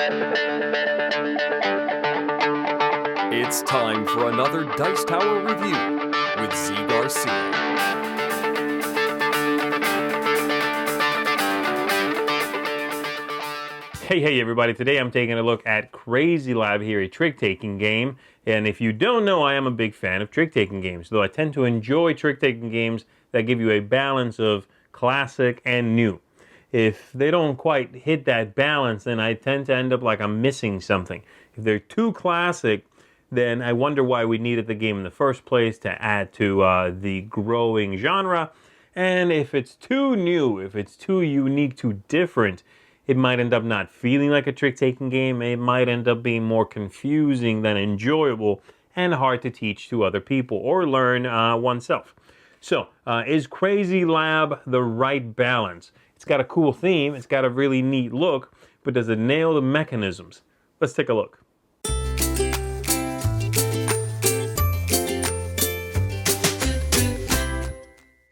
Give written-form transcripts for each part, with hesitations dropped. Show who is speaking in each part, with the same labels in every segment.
Speaker 1: It's time for another Dice Tower review with Zee Garcia.
Speaker 2: Hey everybody, today I'm taking a look at Crazy Lab here, a trick-taking game. And if you don't know, I am a big fan of trick-taking games, though I tend to enjoy trick-taking games that give you a balance of classic and new. If they don't quite hit that balance, then I tend to end up like I'm missing something. If they're too classic, then I wonder why we needed the game in the first place to add to the growing genre. And if it's too new, if it's too unique, too different, it might end up not feeling like a trick-taking game. It might end up being more confusing than enjoyable and hard to teach to other people or learn oneself. So, is Crazy Lab the right balance? It's got a cool theme, it's got a really neat look, but does it nail the mechanisms? Let's take a look.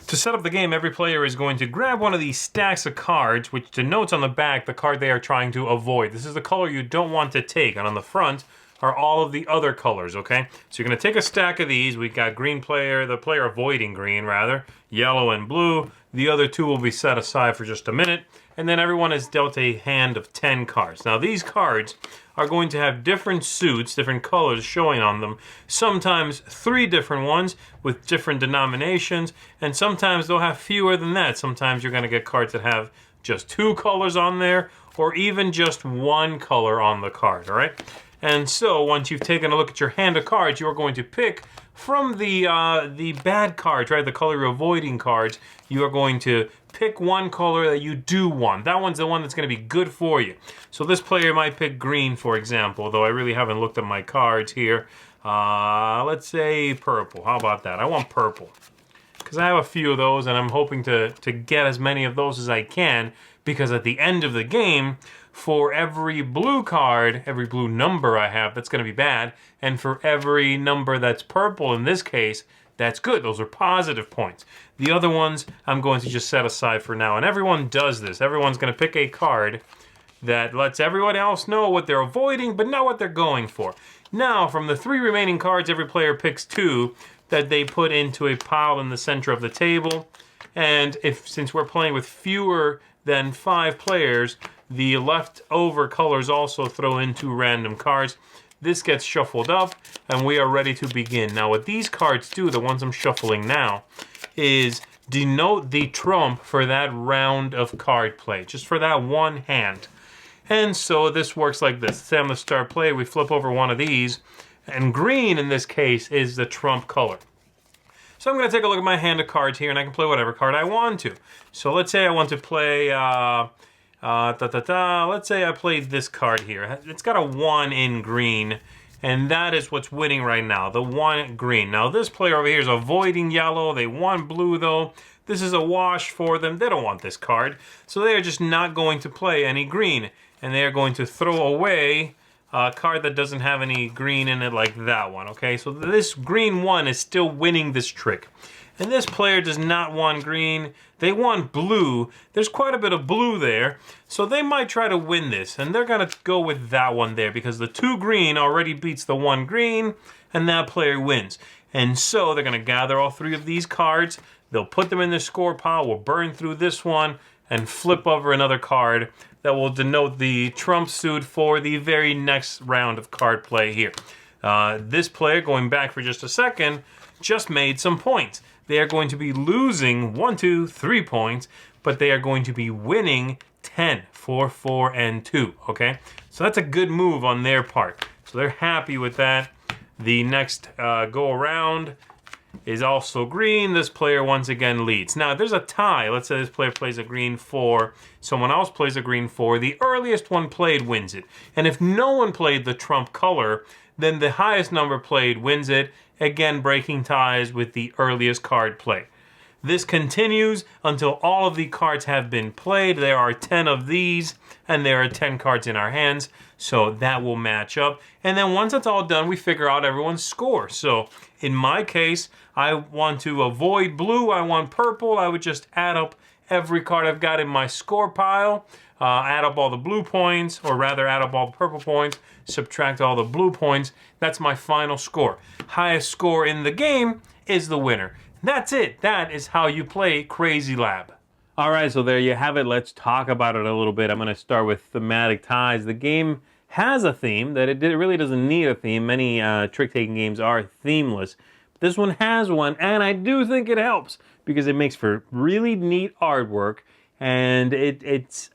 Speaker 2: To set up the game, every player is going to grab one of these stacks of cards, which denotes on the back the card they are trying to avoid. This is the color you don't want to take, and on the front are all of the other colors, okay? So you're going to take a stack of these. We've got green player, the player avoiding green, rather, yellow and blue. The other two will be set aside for just a minute, and then everyone is dealt a hand of 10 cards. Now, these cards are going to have different suits, different colors showing on them, sometimes 3 different ones with different denominations, and sometimes they'll have fewer than that. Sometimes you're going to get cards that have just 2 colors on there, or even just 1 color on the card, all right? And so once you've taken a look at your hand of cards, you're going to pick from the bad cards, right? The color you're avoiding cards. You are going to pick one color that you do want. That one's the one that's going to be good for you. So this player might pick green, for example, though I really haven't looked at my cards here. Let's say purple. How about that? I want purple, because I have a few of those, and I'm hoping to get as many of those as I can, because at the end of the game, for every blue card, every blue number I have, that's going to be bad, and for every number that's purple, in this case, that's good. Those are positive points. The other ones I'm going to just set aside for now, and everyone does this. Everyone's going to pick a card that lets everyone else know what they're avoiding, but not what they're going for. Now, from the 3 remaining cards, every player picks 2 that they put into a pile in the center of the table. And since we're playing with fewer than 5 players, the leftover colors also throw in 2 random cards. This gets shuffled up, and we are ready to begin. Now, what these cards do, the ones I'm shuffling now, is denote the trump for that round of card play, just for that one hand. And so this works like this. Say I'm the start player, we flip over one of these, and green in this case is the trump color. So I'm going to take a look at my hand of cards here, and I can play whatever card I want to. So let's say I want to play, let's say I played this card here. It's got a 1 in green, and that is what's winning right now, the 1 green. Now this player over here is avoiding yellow. They want blue though. This is a wash for them. They don't want this card. So they are just not going to play any green, and they are going to throw away a card that doesn't have any green in it, like that one, okay? So this green 1 is still winning this trick. And this player does not want green. They want blue. There's quite a bit of blue there, so they might try to win this. And they're going to go with that one there, because the 2 green already beats the 1 green, and that player wins. And so they're going to gather all 3 of these cards. They'll put them in their score pile. We'll burn through this one and flip over another card that will denote the trump suit for the very next round of card play here. This player, going back for just a second, just made some points. They are going to be losing 1, 2, 3 points, but they are going to be winning 10, 4, 4, and 2, okay? So that's a good move on their part. So they're happy with that. The next go around is also green. This player once again leads. Now, if there's a tie, let's say this player plays a green 4, someone else plays a green 4, the earliest one played wins it. And if no one played the trump color, then the highest number played wins it, again breaking ties with the earliest card played. This continues until all of the cards have been played. There are 10 of these, and there are 10 cards in our hands, so that will match up. And then once it's all done, we figure out everyone's score. So in my case, I want to avoid blue, I want purple. I would just add up every card I've got in my score pile, add up all the blue points, or rather add up all the purple points, subtract all the blue points. That's my final score. Highest score in the game is the winner. That's it. That is how you play Crazy Lab. All right, so there you have it. Let's talk about it a little bit. I'm going to start with thematic ties. The game has a theme that it really doesn't need a theme. Many trick-taking games are themeless. But this one has one, and I do think it helps because it makes for really neat artwork, and it's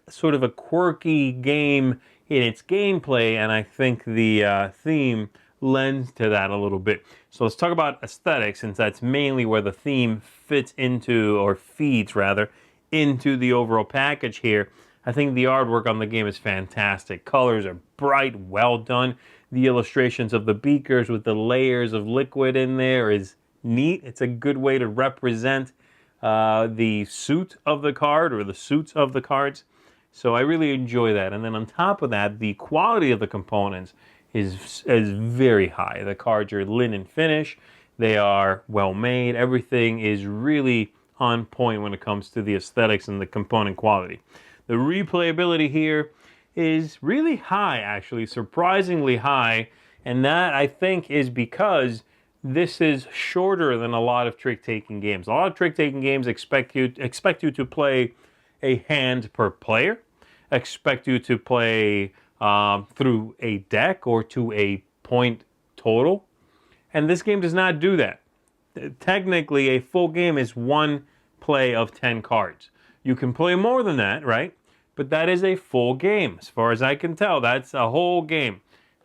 Speaker 2: sort of a quirky game in its gameplay, and I think the theme lends to that a little bit. So let's talk about aesthetics, since that's mainly where the theme fits into, or feeds rather, into the overall package here. I think the artwork on the game is fantastic. Colors are bright, well done. The illustrations of the beakers with the layers of liquid in there is neat. It's a good way to represent the suit of the card, or the suits of the cards. So I really enjoy that. And then on top of that, the quality of the components is very high. The cards are linen finish. They are well made. Everything is really on point when it comes to the aesthetics and the component quality. The replayability here is really high, actually, surprisingly high. And that, I think, is because this is shorter than a lot of trick-taking games. A lot of trick-taking games expect you to play a hand per player, expect you to play through a deck or to a point total. And this game does not do that. Technically, a full game is one play of 10 cards. You can play more than that, right? But that is a full game. As far as I can tell, that's a whole game.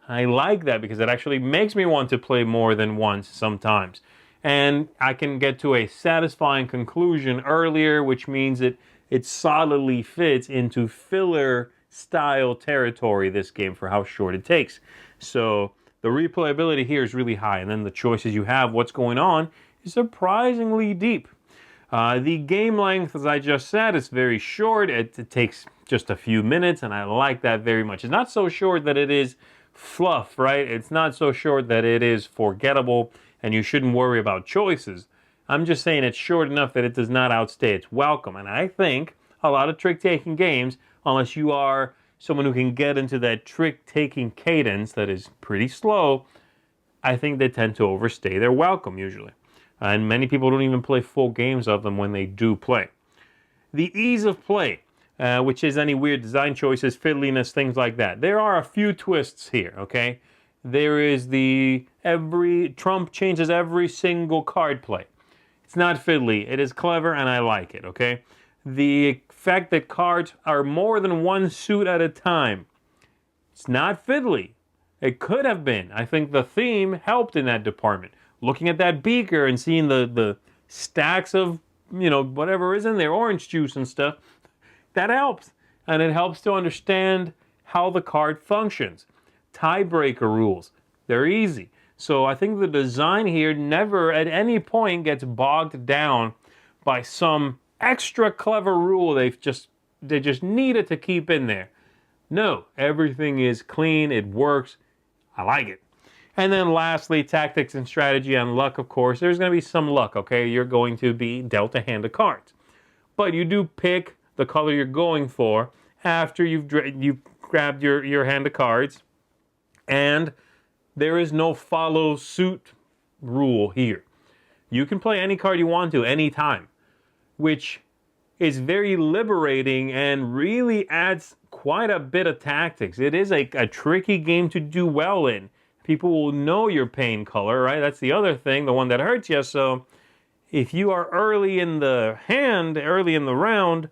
Speaker 2: I like that because it actually makes me want to play more than once sometimes. And I can get to a satisfying conclusion earlier, which means it solidly fits into filler style territory, this game, for how short it takes. So the replayability here is really high, and then the choices you have, what's going on, is surprisingly deep. The game length, as I just said, is very short. It takes just a few minutes, and I like that very much. It's not so short that it is fluff, right? It's not so short that it is forgettable and you shouldn't worry about choices. I'm just saying it's short enough that it does not outstay its welcome. And I think a lot of trick-taking games, unless you are someone who can get into that trick-taking cadence that is pretty slow, I think they tend to overstay their welcome usually. And many people don't even play full games of them when they do play. The ease of play, which is any weird design choices, fiddliness, things like that. There are a few twists here, okay? There is Trump changes every single card play. It's not fiddly, it is clever, and I like it, okay? The fact that cards are more than one suit at a time. It's not fiddly. It could have been. I think the theme helped in that department. Looking at that beaker and seeing the stacks of, whatever is in there, orange juice and stuff, that helps. And it helps to understand how the card functions. Tiebreaker rules, they're easy. So I think the design here never at any point gets bogged down by some extra clever rule they just needed to keep in there. No, everything is clean, it works, I like it. And then lastly, tactics and strategy and luck, of course. There's going to be some luck, okay? You're going to be dealt a hand of cards. But you do pick the color you're going for after you've grabbed your hand of cards. And there is no follow suit rule here. You can play any card you want to anytime, which is very liberating and really adds quite a bit of tactics. It is a tricky game to do well in. People will know your pain color, right? That's the other thing, the one that hurts you. So if you are early in the round,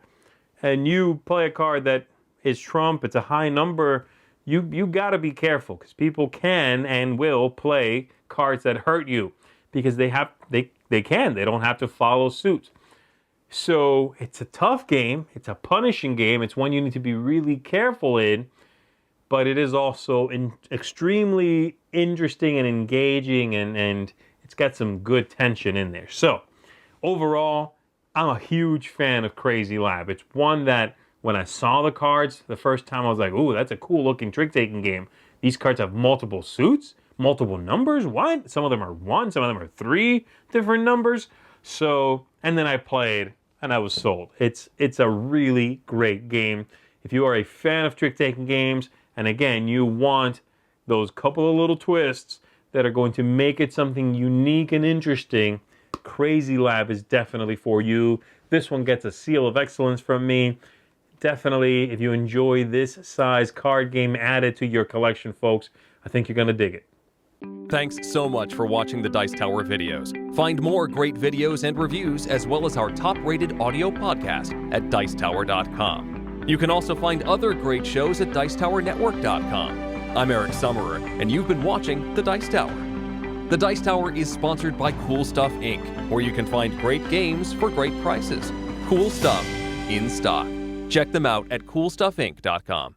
Speaker 2: and you play a card that is trump, it's a high number, you got to be careful, because people can and will play cards that hurt you because they don't have to follow suit. So it's a tough game, it's a punishing game, it's one you need to be really careful in, but it is also extremely interesting and engaging, and it's got some good tension in there. So overall, I'm a huge fan of Crazy Lab. It's one that when I saw the cards the first time, I was like, ooh, that's a cool looking trick-taking game. These cards have multiple suits, multiple numbers. What? Some of them are 1, some of them are 3 different numbers. So, and then I played, and I was sold. It's a really great game. If you are a fan of trick-taking games, and again, you want those couple of little twists that are going to make it something unique and interesting, Crazy Lab is definitely for you. This one gets a seal of excellence from me. Definitely, if you enjoy this size card game added to your collection, folks, I think you're going to dig it.
Speaker 1: Thanks so much for watching the Dice Tower videos. Find more great videos and reviews, as well as our top-rated audio podcast at Dicetower.com. You can also find other great shows at DicetowerNetwork.com. I'm Eric Summerer, and you've been watching The Dice Tower. The Dice Tower is sponsored by Cool Stuff Inc., where you can find great games for great prices. Cool stuff in stock. Check them out at CoolStuffInc.com.